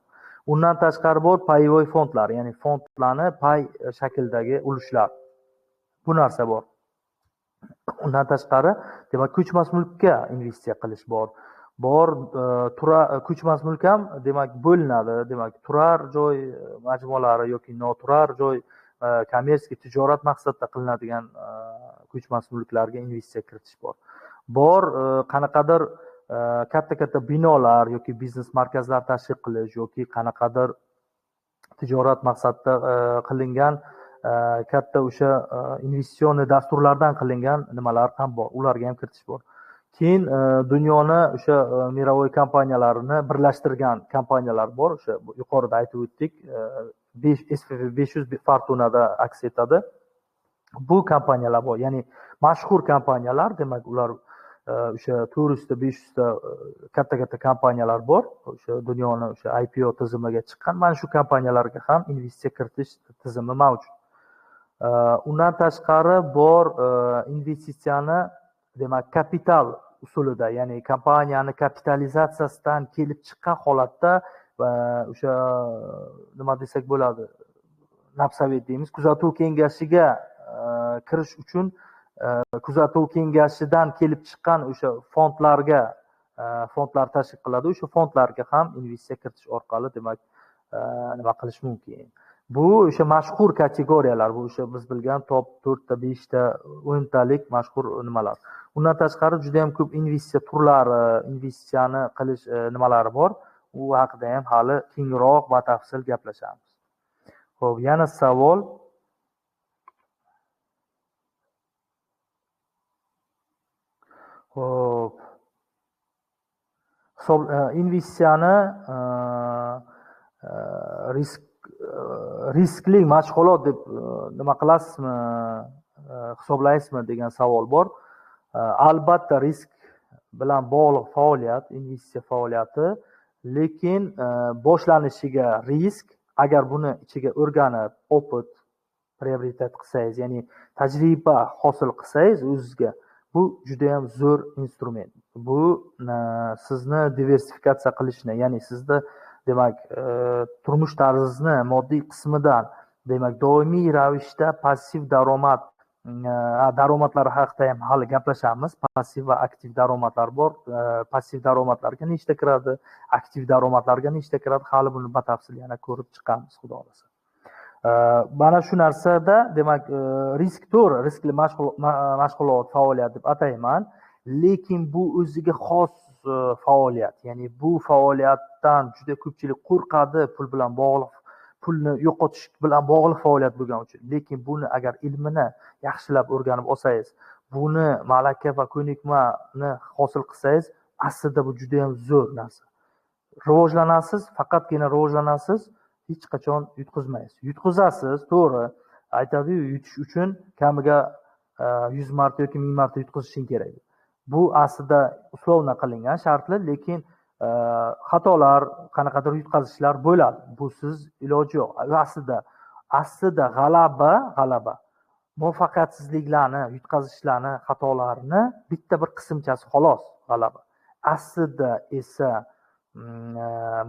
Undan tashqari bor payovoy fondlar, ya'ni fondlarni pay shaklidagi ulushlar. Bu narsa bor. Undan tashqari, demak, ko'chmas mulkka investitsiya qilish bor. Ko'chmas mulk ham demak bo'linadi. Demak, turar joy majmualari yoki noturar joy, kommersiya, tijorat maqsadida qilinadigan ko'chmas mulklarga investitsiya kiritish bor. Qanaqadir katta-katta binolar yoki biznes markazlar tashkil qilish yoki qanaqadir tijorat maqsadida qilingan katta o'sha investitsion dasturlardan qilingan nimalar ham bor. Ularga ham kiritish bor. Keyin dunyoni o'sha mirovoy kompaniyalarini birlashtirgan kompaniyalar bor. O'sha yuqorida aytib o'tdik, SPF 500 Fortunada aks etadi. Bu kompaniyalar bor, ya'ni mashhur kompaniyalar, demak, ular o'sha 400 ta 500 ta katta-katta kompaniyalar bor. O'sha dunyoni o'sha IPO tizimiga chiqqan. Mana shu kompaniyalarga ham investitsiya kiritish tizimi mavjud. Undan tashqari bor investitsiyani, demak, kapital usulida, ya'ni kompaniyani kapitalizatsiyasidan kelib chiqqan holatda o'sha nima desak bo'ladi, nabsavet deymiz, kuzatuv kengashiga kirish uchun kuzatuv kengashidan kelib chiqqan o'sha fondlar tashkil qiladi. O'sha fondlarga ham investitsiya kiritish orqali, demak, nima qilish mumkin. Bu o'sha mashhur kategoriyalar, bu o'sha biz bilgan top 4 ta 5 ta 10 talik mashhur nimalar. Undan tashqari juda ham ko'p investitsiya turlari, investitsiyani qilish nimalari bor. U haqida ham hali kengroq batafsil gaplashamiz. Xo'p, yana savol. Xo'p. Investitsiyani riskli mashg'ulot deb nima qilasizmi, hisoblaysizmi degan savol bor. Albatta risk bilan bog'liq faoliyat, investitsiya faoliyati, lekin boshlanishiga risk, agar buni ichiga o'rganib, opit prioritet qilsangiz, ya'ni tajriba hosil qilsangiz o'zingizga, bu juda ham zo'r instrument. Bu sizni diversifikatsiya qilishni, ya'ni sizni, demak, turmush tarzingizni moddiy qismidan, demak, doimiy ravishda passiv daromadlar haqida ham hali gaplashamiz. Passiv va aktiv daromadlar bor. Passiv daromadlarga nechta kiradi, aktiv daromadlarga nechta kiradi, hali buni batafsil yana ko'rib chiqamiz, xudo xohlasa. Mana shu narsada, demak, riskli mashg'ulot faoliyat deb atayman, lekin bu o'ziga xos faoliyat. Ya'ni bu faoliyatdan juda ko'pchilik qo'rqadi, pul bilan bog'liq, pulni yo'qotish bilan bog'liq faoliyat bo'lgani uchun. Lekin buni agar ilmini yaxshilab o'rganib olsangiz, buni malaka va ko'nikmani hosil qilsangiz, aslida bu juda ham zo'r narsa. Rivojlanasiz, faqatgina rivojlanasiz, hech qachon yutqizmaysiz. Yutqizasiz, to'g'ri. Aytadi-yu, yutish uchun kamiga 100 marta yoki 1000 marta yutqizishing kerak. Bu aslida uslovna qilingan shartli, lekin xatolar, qanaqadir yutqazishlar bo'ladi. Busiz iloji yo'q. Aslida g'alaba muvaffaqiyatsizliklarni, yutqazishlarni, xatolarni bitta bir qismchasi xolos g'alaba. Aslida esa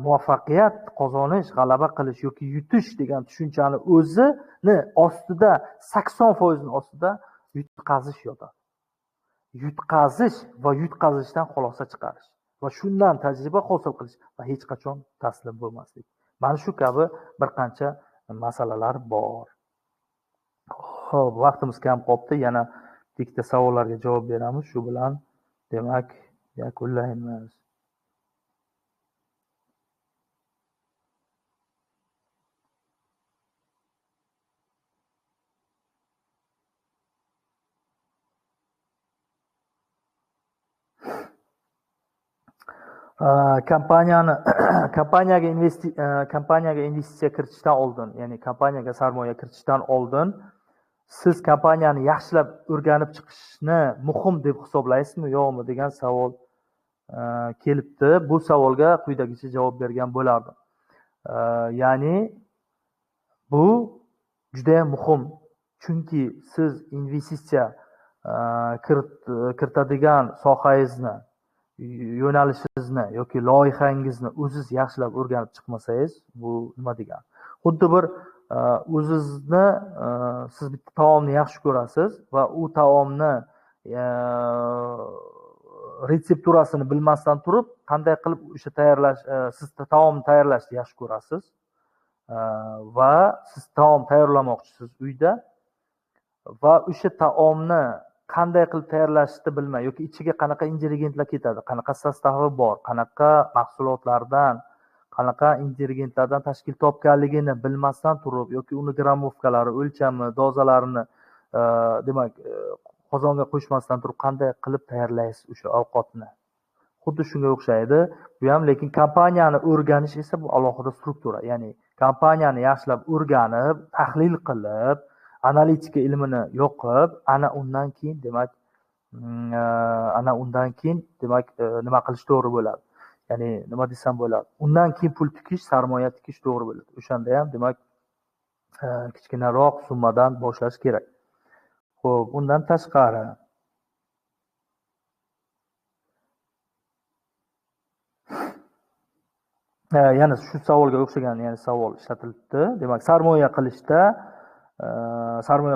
muvaffaqiyat qozonish, g'alaba qilish yoki yutish degan tushunchani o'zini ostida 80% ostida yutqazish yotadi. Yutqazish va yutqazishdan xulosa chiqarish va shundan tajriba hosil qilish va hech qachon taslim bo'lmaslik. Mana shu kabi bir qancha masalalar bor. Xo'p, vaqtimiz kam qoldi. Yana ikkita savollarga javob beramiz. Shu bilan Demak, yakunlaymiz. kompaniyani kompaniyaga investitsiya kiritishdan oldin, ya'ni kompaniyaga sarmoya kiritishdan oldin siz kompaniyani yaxshilab o'rganib chiqishni muhim deb hisoblaysizmi, yo'qmi degan savol kelibdi. Bu savolga quyidagicha javob bergan bo'lardim. Ya'ni bu juda ham muhim, chunki siz investitsiya kiritadigan sohangizni, yo'nalishingizni yoki loyihangizni o'ziz yaxshilab o'rganib chiqmasangiz, bu nima degani? Xuddi bir o'zizni siz bitta taomni yaxshi ko'rasiz va u taomni retsepturasini bilmasdan turib, qanday qilib o'sha tayyorlash, siz taomni tayyorlashni yaxshi ko'rasiz va siz taom tayyorlamoqchisiz uyda va o'sha taomni qanday qilib tayyorlashni bilmay yoki ichiga qanaqa ingrediyentlar ketadi, qanaqa sostavi bor, qanaqa mahsulotlardan, qanaqa ingrediyentlardan tashkil topganligini bilmasdan turib yoki uni gramovkalari, o'lchami, dozalarini demak qozonga qo'shmasdan turib qanday qilib tayyorlaysiz o'sha ovqatni? Xuddi shunga o'xshaydi bu ham, lekin kompaniyani o'rganish esa bu alohida struktura. Ya'ni kompaniyani yaxshilab o'rganib, tahlil qilib, analitika ilmini yo'qib, ana undan keyin demak nima qilish to'g'ri bo'ladi. Ya'ni nima desam bo'ladi? Undan keyin pul tikish, sarmoya tikish to'g'ri bo'ladi. O'shanda ham demak kichkinaroq summadan boshlash kerak. Xo'p, undan tashqari yana shu savolga o'xshagan savol ishlatilibdi. Demak, sarmoya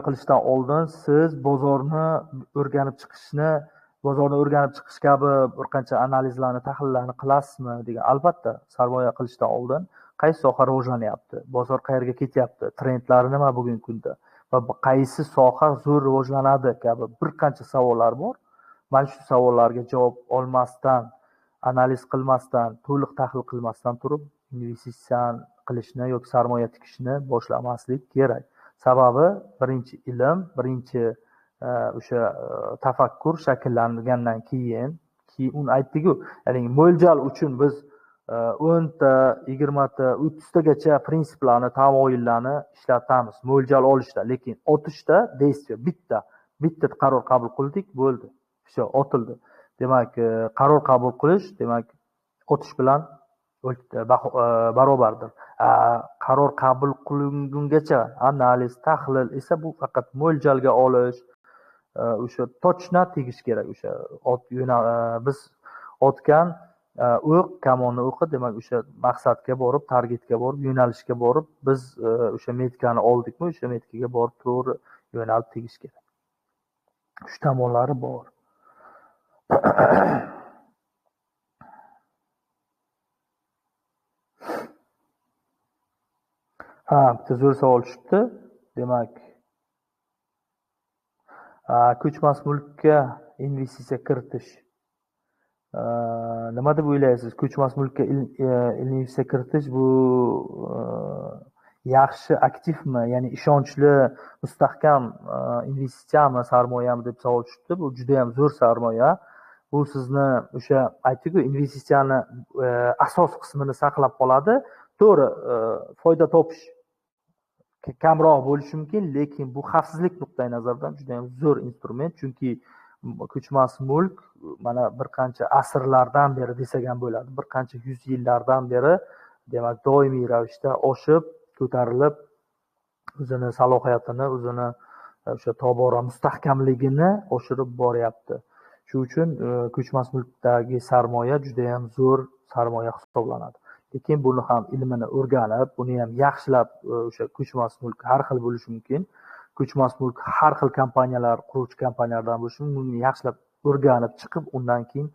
qilishdan oldin siz bozorni o'rganib chiqish kabi bir qancha analizlarni, tahlillarni qilasizmi degan. Albatta, sarmoya qilishdan oldin qaysi soha rivojlanyapti, bozor qayerga ketyapti, trendlari nima bugungi kunda va qaysi soha zo'r rivojlanadi kabi bir qancha savollar bor. Mana shu savollarga javob olmasdan, analiz qilmasdan, to'liq tahlil qilmasdan turib investitsiya qilishni yoki sarmoya tikishni boshlamaslik kerak. Sababi birinchi ilm, birinchi o'sha tafakkur shakllangandan keyin uni aytdik-ku, ya'ni mo'ljal uchun biz 10 ta, 20 ta, 30 tagacha prinsiplarni, tamoyillarni ishlatamiz mo'ljal olishda, lekin otishda bitta qaror qabul qildik, bo'ldi. O'sha otildi. Demak, qaror qabul qilish, demak, otish bilan barobardir. Qaror qabul qilingungacha analiz, tahlil esa bu faqat mo'ljalga olish, o'sha tochna tegish kerak. O'sha biz otgan o'q, kamonni o'qi, demak, o'sha maqsadga borib, targetga borib, yo'nalishga borib, biz o'sha metkani oldikmi, o'sha metkaga borib to'g'ri yo'nalib tegish kerak. Shu tomonlari bor. Bitta zo'r savol tushibdi. Demak, ko'chmas mulkka investitsiya kiritish. Nima deb o'ylaysiz? Ko'chmas mulkka investitsiya kiritish bu yaxshi aktivmi, ya'ni ishonchli, mustahkam investitsiyami, sarmoyami deb savol tushibdi. Bu juda ham zo'r sarmoya. Bu sizni o'sha aytdik-ku, investitsiyani asos qismini saqlab qoladi. To'g'ri, foyda topish kamroq bo'lishi mumkin, lekin bu xavfsizlik nuqtai nazaridan juda ham zo'r instrument, chunki ko'chmas mulk mana bir qancha asrlardan beri desak ham bo'ladi, bir qancha yuz yillardan beri demak doimiy ravishda oshib, ko'tarilib, o'zini salohiyatini, o'zini o'sha tobora mustahkamligini oshirib boryapti. Shuning uchun ko'chmas mulkdagi sarmoya juda ham zo'r sarmoya hisoblanadi. Lekin buni ham ilmini o'rganib, buni ham yaxshilab, o'sha ko'chmas mulk har xil bo'lishi mumkin. Ko'chmas mulk har xil kompaniyalar, quruvchi kompaniyalardan bo'lishi mumkin. Buni yaxshilab o'rganib chiqib, undan keyin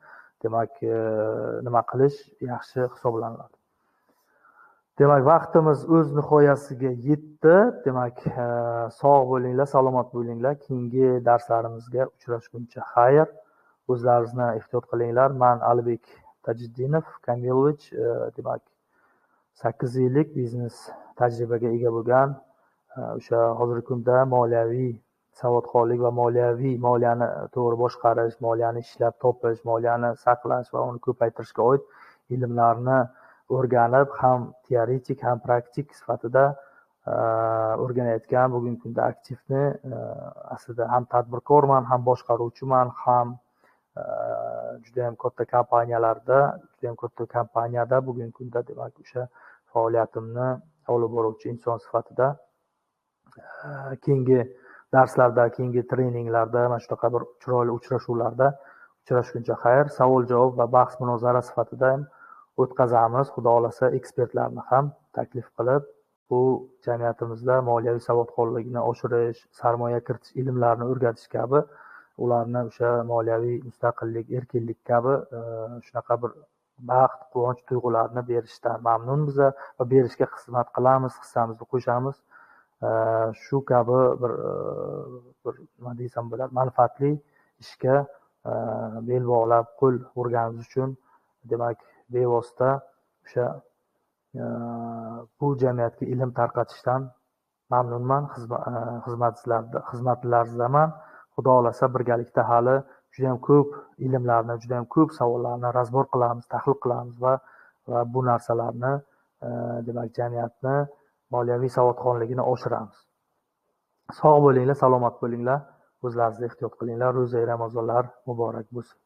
demak nima qilish yaxshi hisoblanadi. Demak, vaqtimiz o'z nihoyasiga yetdi. Demak, sog' bo'linglar, salomat bo'linglar. Keyingi darslarimizga uchrashguncha xayr. o'zlaringizni ehtiyot qilinglar. Men Alibek Tajiddinov Kamilovich, demak 8 yillik biznes tajribaga ega bo'lgan, o'sha hozirgi kunda moliyaviy savodxonlik va moliyani to'g'ri boshqarish, moliyani ishlab topish, moliyani saqlash va uni ko'paytirishga oid ilmlarni o'rganib, ham teoretik, ham praktik sifatida o'rganayotgan bugungi kunda aktivni, aslida ham tadbirkorman, ham boshqaruvchiman, ham juda ham katta kompaniyada bugungi kunda demak o'sha faoliyatimni olib boruvchi inson sifatida keyingi darslarda, keyingi treninglarda, mana shunaqa bir chiroyli uchrashuvlarda uchrashguncha xayr, savol-javob va bahs munozara sifatida ham o'tkazamiz. Xudo xolasa ekspertlarni ham taklif qilib, bu jamiyatimizda moliyaviy savodxonligini oshirish, sarmoya kiritish ilmlarini o'rgatish kabi, ularni o'sha moliyaviy mustaqillik, erkinlik kabi shunaqa bir baxt, quvonch tuyg'ularini berishdan mamnunmiz va berishga xizmat qilamiz, hissamizni qo'shamiz. Shu kabi bir nima desam bo'ladi, manfaatli ishga bel bog'lab qo'l urganimiz uchun demak bevosita o'sha bu jamiyatga ilm tarqatishdan mamnunman, xizmatlaringizdaman. Xudo xolasa birgalikda hali juda ham ko'p ilmlarni, juda ham ko'p savollarni razbor qilamiz, tahlil qilamiz va bu narsalarni demak jamiyatni moliyaviy savodxonligini oshiramiz. Sog' bo'linglar, salomat bo'linglar, o'zlaringizni ehtiyot qilinglar. Ro'za Ramazonlar muborak bo'lsin.